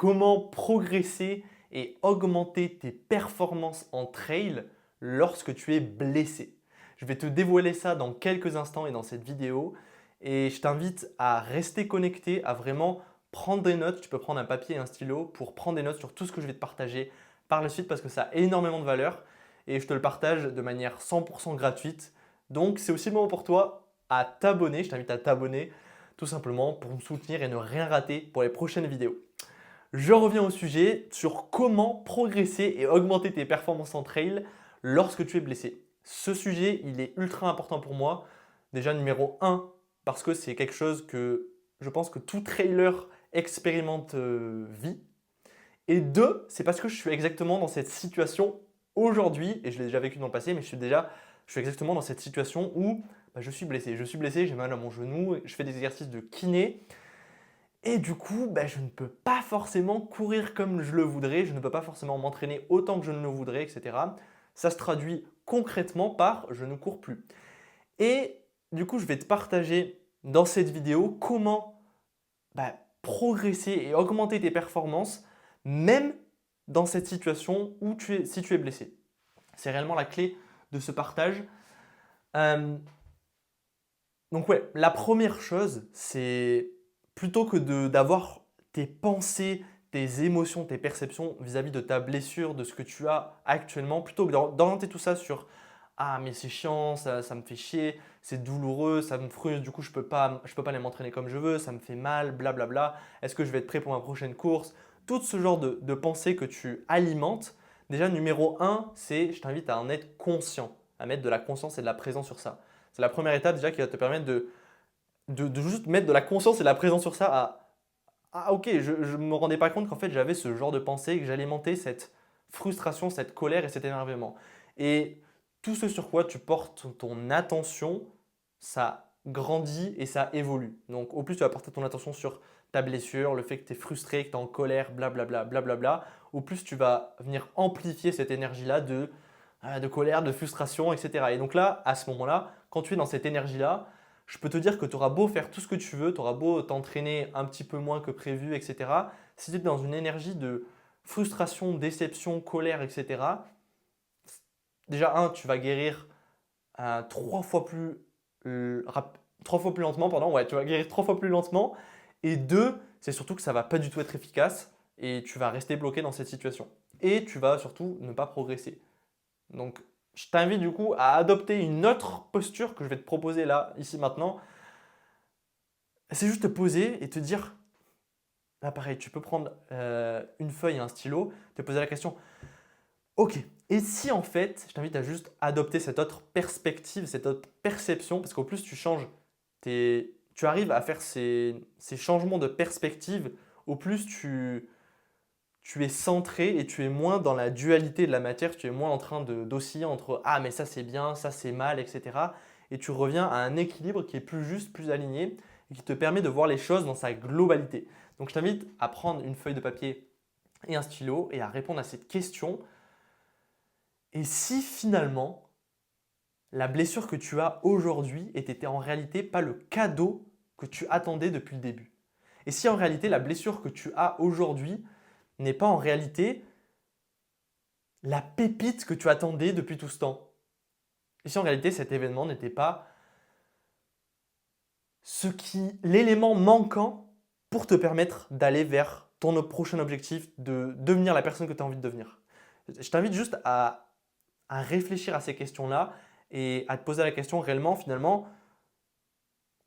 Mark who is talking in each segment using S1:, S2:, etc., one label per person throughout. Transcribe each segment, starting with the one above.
S1: Comment progresser et augmenter tes performances en trail lorsque tu es blessé. Je vais te dévoiler ça dans quelques instants et dans cette vidéo. Et je t'invite à rester connecté, à vraiment prendre des notes. Tu peux prendre un papier et un stylo pour prendre des notes sur tout ce que je vais te partager par la suite parce que ça a énormément de valeur et je te le partage de manière 100% gratuite. Donc c'est aussi le moment pour toi à t'abonner. Je t'invite à t'abonner tout simplement pour me soutenir et ne rien rater pour les prochaines vidéos. Je reviens au sujet sur comment progresser et augmenter tes performances en trail lorsque tu es blessé. Ce sujet, il est ultra important pour moi. Déjà numéro 1, parce que c'est quelque chose que je pense que tout trailer expérimente vit. Et 2, c'est parce que je suis exactement dans cette situation aujourd'hui, et je l'ai déjà vécu dans le passé, mais je suis exactement dans cette situation où je suis blessé. Je suis blessé, j'ai mal à mon genou, je fais des exercices de kiné. Et du coup, je ne peux pas forcément courir comme je le voudrais, je ne peux pas forcément m'entraîner autant que je ne le voudrais, etc. Ça se traduit concrètement par je ne cours plus. Et du coup, je vais te partager dans cette vidéo comment progresser et augmenter tes performances, même dans cette situation où si tu es blessé. C'est réellement la clé de ce partage. Euh, Donc ouais, la première chose, c'est plutôt que d'avoir tes pensées, tes émotions, tes perceptions vis-à-vis de ta blessure, de ce que tu as actuellement, plutôt que d'orienter tout ça sur «Ah mais c'est chiant, ça me fait chier, c'est douloureux, ça me frustre, du coup je peux pas aller m'entraîner comme je veux, ça me fait mal, blablabla, est-ce que je vais être prêt pour ma prochaine course?» Tout ce genre de pensées que tu alimentes, déjà numéro un, c'est je t'invite à en être conscient, à mettre de la conscience et de la présence sur ça. C'est la première étape déjà qui va te permettre de juste mettre de la conscience et de la présence sur ça. Ah ok, je ne me rendais pas compte qu'en fait j'avais ce genre de pensée, que j'alimentais cette frustration, cette colère et cet énervement. Et tout ce sur quoi tu portes ton attention, ça grandit et ça évolue. Donc au plus tu vas porter ton attention sur ta blessure, le fait que tu es frustré, que tu es en colère, blablabla, blablabla, au plus tu vas venir amplifier cette énergie-là de colère, de frustration, etc. Et donc là, à ce moment-là, quand tu es dans cette énergie-là, je peux te dire que tu auras beau faire tout ce que tu veux, tu auras beau t'entraîner un petit peu moins que prévu, etc. Si tu es dans une énergie de frustration, déception, colère, etc., déjà, tu vas guérir trois fois plus, trois fois plus lentement, pardon, ouais, tu vas guérir trois fois plus lentement. Et deux, c'est surtout que ça va pas du tout être efficace et tu vas rester bloqué dans cette situation. Et tu vas surtout ne pas progresser. Donc, je t'invite du coup à adopter une autre posture que je vais te proposer là, ici, maintenant. C'est juste te poser et te dire, là pareil, tu peux prendre une feuille et un stylo, te poser la question, ok, et si en fait, je t'invite à juste adopter cette autre perspective, cette autre perception, parce qu'au plus tu changes, tu arrives à faire ces changements de perspective, au plus tu es centré et tu es moins dans la dualité de la matière, tu es moins en train d'osciller entre ah mais ça c'est bien, ça c'est mal, etc. Et tu reviens à un équilibre qui est plus juste, plus aligné et qui te permet de voir les choses dans sa globalité. Donc je t'invite à prendre une feuille de papier et un stylo et à répondre à cette question. Et si finalement la blessure que tu as aujourd'hui était en réalité pas le cadeau que tu attendais depuis le début? Et si en réalité la blessure que tu as aujourd'hui n'est pas en réalité la pépite que tu attendais depuis tout ce temps? Et si en réalité cet événement n'était pas l'élément manquant pour te permettre d'aller vers ton prochain objectif, de devenir la personne que tu as envie de devenir? Je t'invite juste à réfléchir à ces questions-là et à te poser la question réellement, finalement,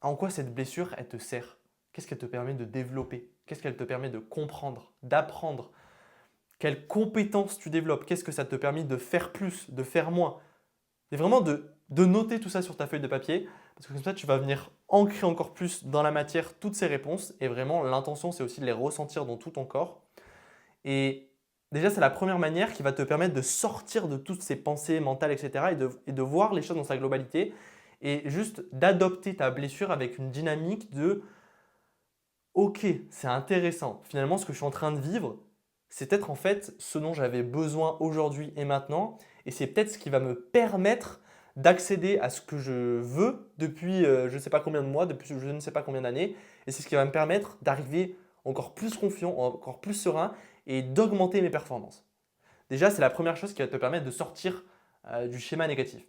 S1: en quoi cette blessure, elle te sert? Qu'est-ce qu'elle te permet de développer? Qu'est-ce qu'elle te permet de comprendre, d'apprendre? Quelles compétences tu développes? Qu'est-ce que ça te permet de faire plus, de faire moins? Et vraiment de noter tout ça sur ta feuille de papier, parce que comme ça, tu vas venir ancrer encore plus dans la matière toutes ces réponses. Et vraiment, l'intention, c'est aussi de les ressentir dans tout ton corps. Et déjà, c'est la première manière qui va te permettre de sortir de toutes ces pensées mentales, etc. et de voir les choses dans sa globalité. Et juste d'adopter ta blessure avec une dynamique de ok, c'est intéressant. Finalement, ce que je suis en train de vivre, c'est peut-être en fait ce dont j'avais besoin aujourd'hui et maintenant. Et c'est peut-être ce qui va me permettre d'accéder à ce que je veux depuis je ne sais pas combien de mois, depuis je ne sais pas combien d'années. Et c'est ce qui va me permettre d'arriver encore plus confiant, encore plus serein et d'augmenter mes performances. Déjà, c'est la première chose qui va te permettre de sortir du schéma négatif.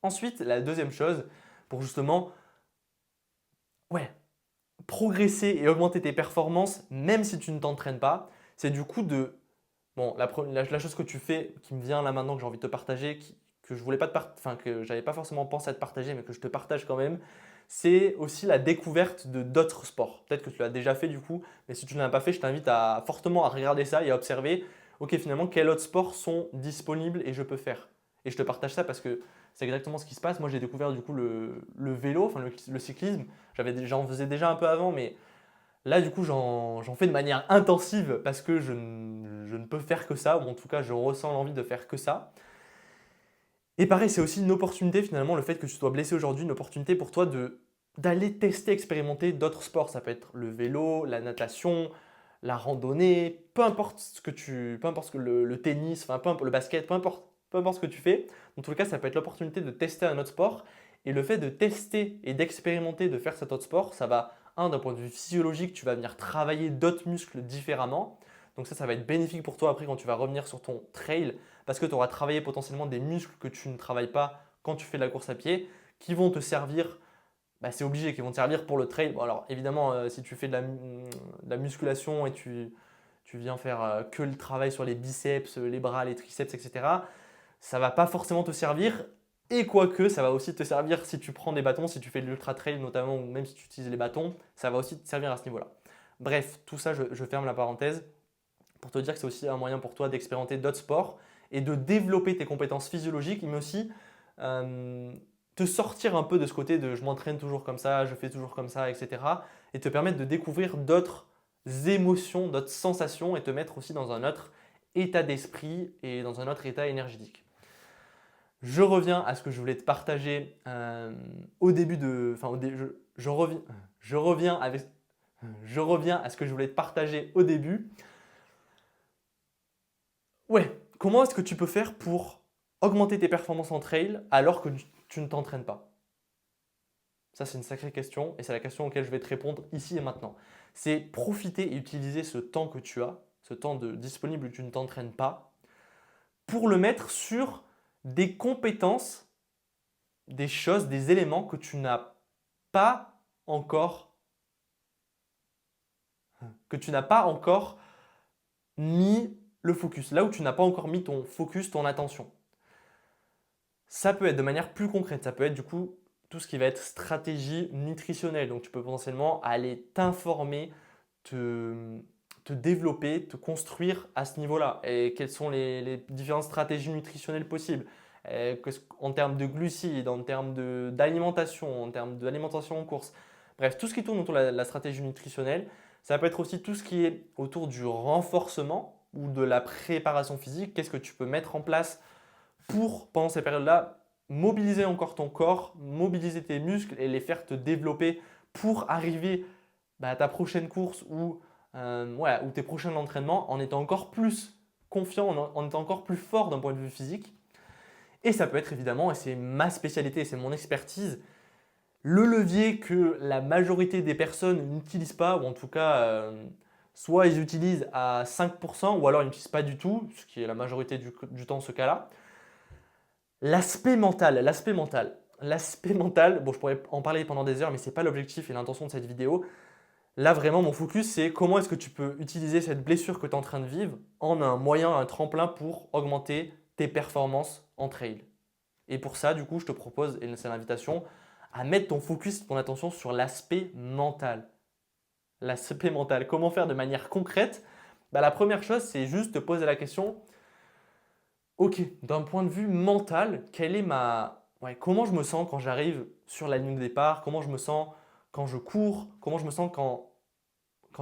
S1: Ensuite, la deuxième chose, pour justement progresser et augmenter tes performances, même si tu ne t'entraînes pas, c'est du coup de… Bon, la chose que tu fais, qui me vient là maintenant, que j'ai envie de te partager, que je voulais pas que j'avais pas forcément pensé à te partager, mais que je te partage quand même, c'est aussi la découverte de d'autres sports. Peut-être que tu l'as déjà fait du coup, mais si tu ne l'as pas fait, je t'invite fortement à regarder ça et à observer, ok, finalement, quels autres sports sont disponibles et je peux faire. Et je te partage ça parce que c'est exactement ce qui se passe. Moi, j'ai découvert du coup le vélo, enfin le cyclisme. J'en faisais déjà un peu avant, mais là, du coup, j'en fais de manière intensive parce que je ne peux faire que ça, ou en tout cas, je ressens l'envie de faire que ça. Et pareil, c'est aussi une opportunité finalement, le fait que tu sois blessé aujourd'hui, une opportunité pour toi d'aller tester, expérimenter d'autres sports. Ça peut être le vélo, la natation, la randonnée, peu importe le tennis, enfin, peu importe le basket, peu importe ce que tu fais. Dans tous les cas, ça peut être l'opportunité de tester un autre sport. Et le fait de tester et d'expérimenter, de faire cet autre sport, ça va, d'un point de vue physiologique, tu vas venir travailler d'autres muscles différemment. Donc ça va être bénéfique pour toi après quand tu vas revenir sur ton trail parce que tu auras travaillé potentiellement des muscles que tu ne travailles pas quand tu fais de la course à pied qui vont te servir, c'est obligé, qui vont te servir pour le trail. Bon, alors évidemment, si tu fais de la musculation et tu viens faire que le travail sur les biceps, les bras, les triceps, etc., ça ne va pas forcément te servir. Et quoique, ça va aussi te servir si tu prends des bâtons, si tu fais de l'ultra trail notamment, ou même si tu utilises les bâtons, ça va aussi te servir à ce niveau-là. Bref, tout ça, je ferme la parenthèse pour te dire que c'est aussi un moyen pour toi d'expérimenter d'autres sports et de développer tes compétences physiologiques, mais aussi te sortir un peu de ce côté de je m'entraîne toujours comme ça, je fais toujours comme ça, etc. et te permettre de découvrir d'autres émotions, d'autres sensations et te mettre aussi dans un autre état d'esprit et dans un autre état énergétique. Je reviens à ce que je voulais te partager au début de… Enfin, je reviens à ce que je voulais te partager au début. Comment est-ce que tu peux faire pour augmenter tes performances en trail alors que tu ne t'entraînes pas? Ça, c'est une sacrée question et c'est la question auquel je vais te répondre ici et maintenant. C'est profiter et utiliser ce temps que tu as, ce temps disponible où tu ne t'entraînes pas, pour le mettre sur des compétences, des choses, des éléments que tu n'as pas encore, mis le focus, là où tu n'as pas encore mis ton focus, ton attention. Ça peut être de manière plus concrète, ça peut être du coup tout ce qui va être stratégie nutritionnelle. Donc tu peux potentiellement aller t'informer, te développer, te construire à ce niveau-là. Et quelles sont les différentes stratégies nutritionnelles possibles en termes de glucides, en termes d'alimentation, en termes d'alimentation en course. Bref, tout ce qui tourne autour de la stratégie nutritionnelle. Ça peut être aussi tout ce qui est autour du renforcement ou de la préparation physique. Qu'est-ce que tu peux mettre en place pour, pendant ces périodes-là, mobiliser encore ton corps, mobiliser tes muscles et les faire te développer pour arriver à ta prochaine course ou tes prochains entraînements en étant encore plus confiant, en étant encore plus fort d'un point de vue physique. Et ça peut être évidemment, et c'est ma spécialité, c'est mon expertise, le levier que la majorité des personnes n'utilisent pas, ou en tout cas, soit ils utilisent à 5%, ou alors ils n'utilisent pas du tout, ce qui est la majorité du temps ce cas-là. L'aspect mental, bon, je pourrais en parler pendant des heures, mais ce n'est pas l'objectif et l'intention de cette vidéo. Là, vraiment, mon focus, c'est comment est-ce que tu peux utiliser cette blessure que tu es en train de vivre en un moyen, un tremplin pour augmenter tes performances en trail. Et pour ça, du coup, je te propose, et c'est l'invitation, à mettre ton focus, ton attention sur l'aspect mental. L'aspect mental, comment faire de manière concrète? La première chose, c'est juste te poser la question, ok, d'un point de vue mental, comment je me sens quand j'arrive sur la ligne de départ? Comment je me sens quand je cours? Comment je me sens quand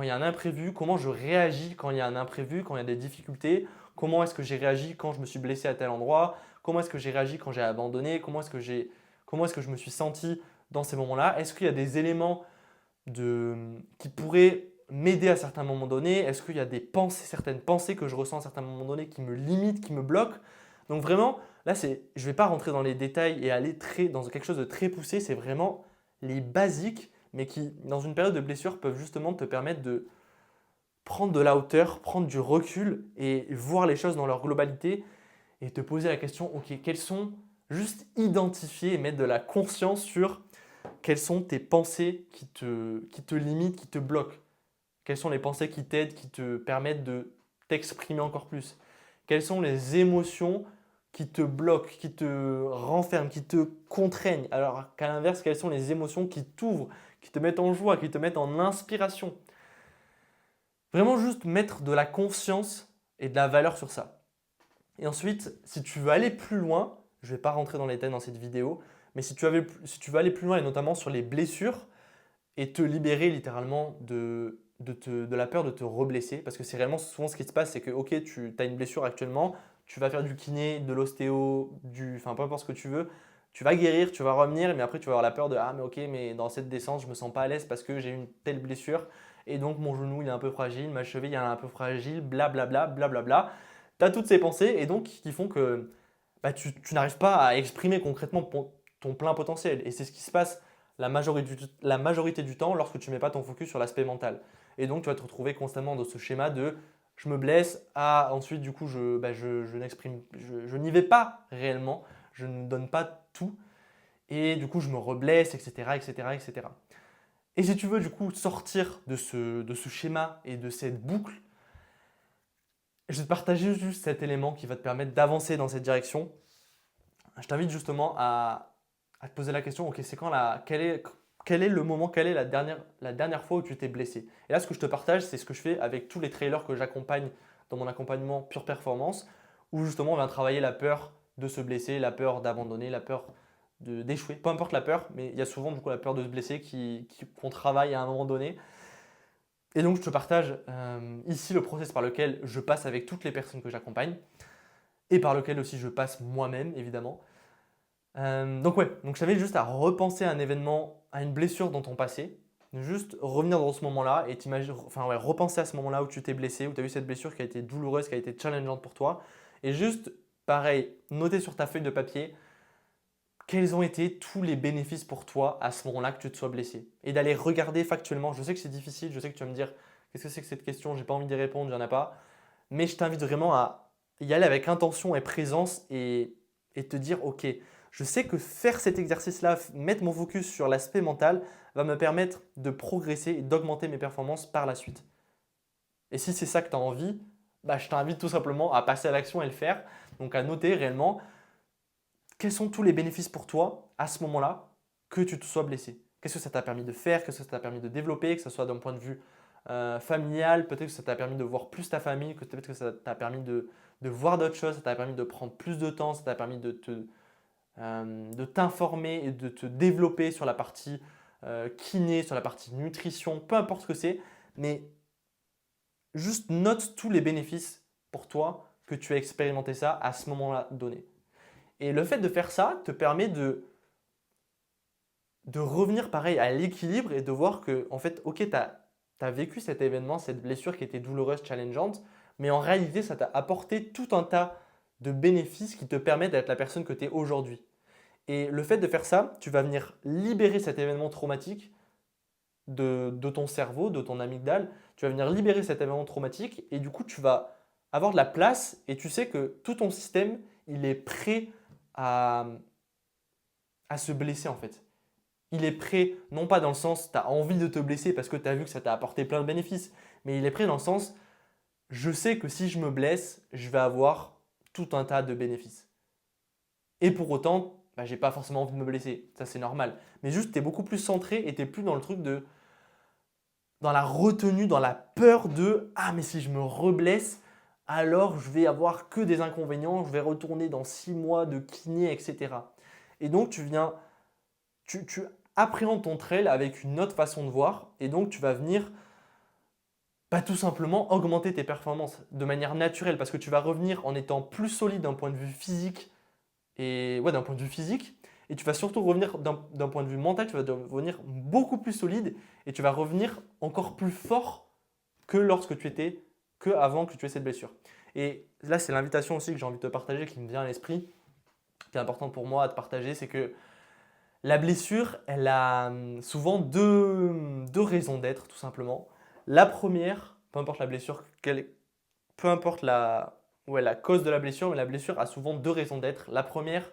S1: il y a un imprévu? Comment je réagis quand il y a un imprévu, quand il y a des difficultés? Comment est-ce que j'ai réagi quand je me suis blessé à tel endroit? Comment est-ce que j'ai réagi quand j'ai abandonné? Comment est-ce que je me suis senti dans ces moments-là? Est-ce qu'il y a des éléments qui pourraient m'aider à certains moments donnés? Est-ce qu'il y a certaines pensées que je ressens à certains moments donnés qui me limitent, qui me bloquent? Donc vraiment, là, je ne vais pas rentrer dans les détails et aller dans quelque chose de très poussé. C'est vraiment les basiques, mais qui, dans une période de blessure, peuvent justement te permettre prendre de la hauteur, prendre du recul et voir les choses dans leur globalité et te poser la question, ok, quelles sont, juste identifier et mettre de la conscience sur quelles sont tes pensées qui te limitent, qui te bloquent. Quelles sont les pensées qui t'aident, qui te permettent de t'exprimer encore plus? Quelles sont les émotions qui te bloquent, qui te renferment, qui te contraignent? Alors qu'à l'inverse, quelles sont les émotions qui t'ouvrent, qui te mettent en joie, qui te mettent en inspiration? Vraiment juste mettre de la conscience et de la valeur sur ça. Et ensuite, si tu veux aller plus loin, je ne vais pas rentrer dans les détails dans cette vidéo, mais si tu veux aller plus loin et notamment sur les blessures et te libérer littéralement de la peur de te reblesser, parce que c'est réellement souvent ce qui se passe, c'est que ok, tu as une blessure actuellement, tu vas faire du kiné, de l'ostéo, enfin peu importe ce que tu veux, tu vas guérir, tu vas revenir, mais après tu vas avoir la peur de ah mais ok, mais dans cette descente je me sens pas à l'aise parce que j'ai une telle blessure et donc mon genou il est un peu fragile, ma cheville elle est un peu fragile, blablabla, blablabla. Tu as toutes ces pensées et donc qui font que bah, tu n'arrives pas à exprimer concrètement ton plein potentiel. Et c'est ce qui se passe la majorité du temps lorsque tu ne mets pas ton focus sur l'aspect mental. Et donc tu vas te retrouver constamment dans ce schéma de je me blesse, ah ensuite du coup je n'y vais pas réellement, je ne donne pas tout et du coup je me reblesse, etc., etc., etc. Et si tu veux du coup sortir de ce schéma et de cette boucle, je vais te partager juste cet élément qui va te permettre d'avancer dans cette direction. Je t'invite justement à te poser la question, ok, quel est le moment, quelle est la dernière fois où tu t'es blessé? Et là, ce que je te partage, c'est ce que je fais avec tous les trailers que j'accompagne dans mon accompagnement Pure Performance, où justement on vient travailler la peur de se blesser, la peur d'abandonner, la peur d'échouer, peu importe la peur, mais il y a souvent du coup la peur de se blesser qu'on travaille à un moment donné. Et donc je te partage ici le process par lequel je passe avec toutes les personnes que j'accompagne et par lequel aussi je passe moi-même évidemment. Donc ouais, donc je t'invite juste à repenser à un événement, à une blessure dans ton passé, juste revenir dans ce moment-là et enfin ouais, repenser à ce moment-là où tu t'es blessé, où tu as eu cette blessure qui a été douloureuse, qui a été challengeante pour toi, et juste pareil, noter sur ta feuille de papier quels ont été tous les bénéfices pour toi à ce moment-là que tu te sois blessé, et d'aller regarder factuellement. Je sais que c'est difficile, je sais que tu vas me dire qu'est-ce que c'est que cette question, j'ai pas envie d'y répondre, il n'y en a pas, mais je t'invite vraiment à y aller avec intention et présence et te dire ok, je sais que faire cet exercice-là, mettre mon focus sur l'aspect mental, va me permettre de progresser et d'augmenter mes performances par la suite. Et si c'est ça que tu as envie, bah, je t'invite tout simplement à passer à l'action et le faire. Donc à noter réellement quels sont tous les bénéfices pour toi à ce moment-là que tu te sois blessé. Qu'est-ce que ça t'a permis de faire, qu'est-ce que ça t'a permis de développer, que ce soit d'un point de vue familial, peut-être que ça t'a permis de voir plus ta famille, peut-être que ça t'a permis de voir d'autres choses, ça t'a permis de prendre plus de temps, ça t'a permis de t'informer et de te développer sur la partie kiné, sur la partie nutrition, peu importe ce que c'est, mais juste note tous les bénéfices pour toi que tu as expérimenté ça à ce moment-là donné. Et le fait de faire ça te permet de revenir pareil à l'équilibre et de voir que, en fait, ok, tu as vécu cet événement, cette blessure qui était douloureuse, challengeante, mais en réalité, ça t'a apporté tout un tas de bénéfices qui te permettent d'être la personne que tu es aujourd'hui. Et le fait de faire ça, tu vas venir libérer cet événement traumatique de ton cerveau, de ton amygdale. Tu vas venir libérer cet événement traumatique et du coup, tu vas avoir de la place et tu sais que tout ton système, il est prêt à, à se blesser en fait. Il est prêt, non pas dans le sens tu as envie de te blesser parce que tu as vu que ça t'a apporté plein de bénéfices, mais il est prêt dans le sens je sais que si je me blesse, je vais avoir tout un tas de bénéfices. Et pour autant, bah, j'ai pas forcément envie de me blesser, ça c'est normal. Mais juste tu es beaucoup plus centré et tu n'es plus dans le truc dans la retenue, dans la peur de ah mais si je me reblesse, alors je vais avoir que des inconvénients, je vais retourner dans 6 mois de kiné, etc. Et donc tu appréhendes ton trail avec une autre façon de voir et donc tu vas venir tout simplement augmenter tes performances de manière naturelle parce que tu vas revenir en étant plus solide d'un point de vue physique et ouais, d'un point de vue physique et tu vas surtout revenir d'un point de vue mental, tu vas devenir beaucoup plus solide et tu vas revenir encore plus fort que avant que tu aies cette blessure. Et là, c'est l'invitation aussi que j'ai envie de te partager qui me vient à l'esprit, qui est importante pour moi à te partager, c'est que la blessure, elle a souvent deux raisons d'être, tout simplement. La première, peu importe la blessure, peu importe la cause de la blessure, mais la blessure a souvent deux raisons d'être. La première,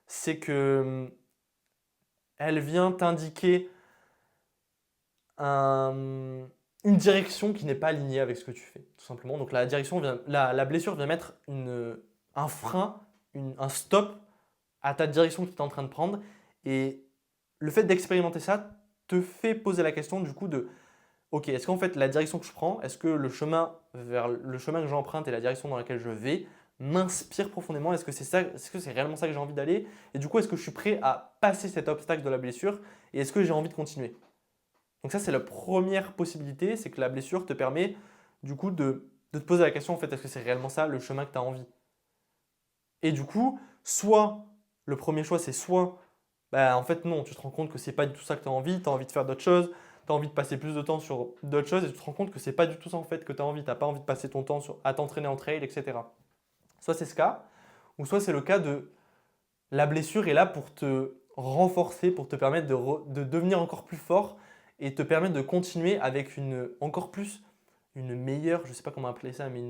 S1: c'est que elle vient t'indiquer une direction qui n'est pas alignée avec ce que tu fais, tout simplement. Donc la blessure vient mettre un frein, un stop à ta direction que tu es en train de prendre. Et le fait d'expérimenter ça te fait poser la question du coup de ok, est-ce qu'en fait la direction que je prends, est-ce que le chemin que j'emprunte et la direction dans laquelle je vais m'inspire profondément? Est-ce que c'est ça, est-ce que c'est réellement ça que j'ai envie d'aller? Et du coup, est-ce que je suis prêt à passer cet obstacle de la blessure? Et est-ce que j'ai envie de continuer? Donc ça, c'est la première possibilité, c'est que la blessure te permet du coup de te poser la question en fait, est-ce que c'est réellement ça le chemin que tu as envie? Et du coup, soit le premier choix, c'est soit bah, en fait non, tu te rends compte que c'est pas du tout ça que tu as envie de faire d'autres choses, tu as envie de passer plus de temps sur d'autres choses et tu te rends compte que c'est pas du tout ça en fait que tu as envie, tu n'as pas envie de passer ton temps à t'entraîner en trail, etc. Soit c'est ce cas, ou soit c'est le cas de la blessure est là pour te renforcer, pour te permettre de devenir encore plus fort et te permettre de continuer avec une meilleure, je ne sais pas comment appeler ça, mais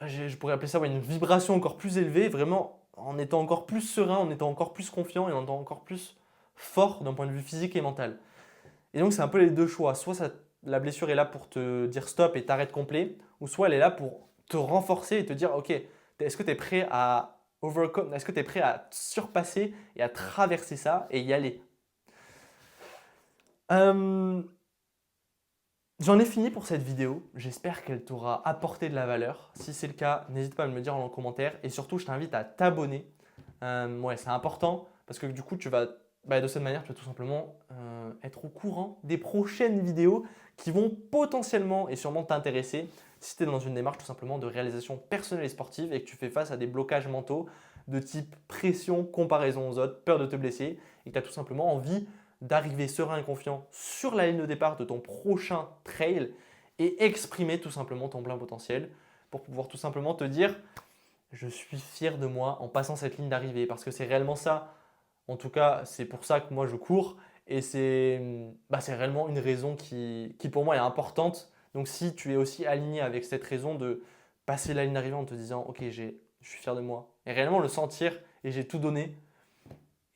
S1: je pourrais appeler ça ouais, une vibration encore plus élevée, vraiment en étant encore plus serein, en étant encore plus confiant et en étant encore plus fort d'un point de vue physique et mental. Et donc c'est un peu les deux choix. La blessure est là pour te dire stop et t'arrêtes complet, ou soit elle est là pour te renforcer et te dire ok, est-ce que tu es prêt à overcome, est-ce que tu es prêt à surpasser et à traverser ça et y aller. Euh, J'en ai fini pour cette vidéo. J'espère qu'elle t'aura apporté de la valeur. Si c'est le cas, n'hésite pas à me le dire en commentaire. Et surtout, je t'invite à t'abonner. Ouais, c'est important parce que du coup, de cette manière, tu vas tout simplement être au courant des prochaines vidéos qui vont potentiellement et sûrement t'intéresser si tu es dans une démarche tout simplement de réalisation personnelle et sportive et que tu fais face à des blocages mentaux de type pression, comparaison aux autres, peur de te blesser et que tu as tout simplement envie d'arriver serein et confiant sur la ligne de départ de ton prochain trail et exprimer tout simplement ton plein potentiel pour pouvoir tout simplement te dire je suis fier de moi en passant cette ligne d'arrivée parce que c'est réellement ça. En tout cas, c'est pour ça que moi je cours et c'est réellement une raison qui pour moi est importante. Donc si tu es aussi aligné avec cette raison de passer la ligne d'arrivée en te disant ok, je suis fier de moi et réellement le sentir et j'ai tout donné,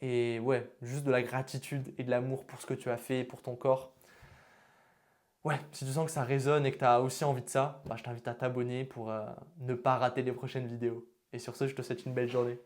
S1: et ouais, juste de la gratitude et de l'amour pour ce que tu as fait, pour ton corps. Ouais, si tu sens que ça résonne et que tu as aussi envie de ça, bah, je t'invite à t'abonner pour ne pas rater les prochaines vidéos. Et sur ce, je te souhaite une belle journée.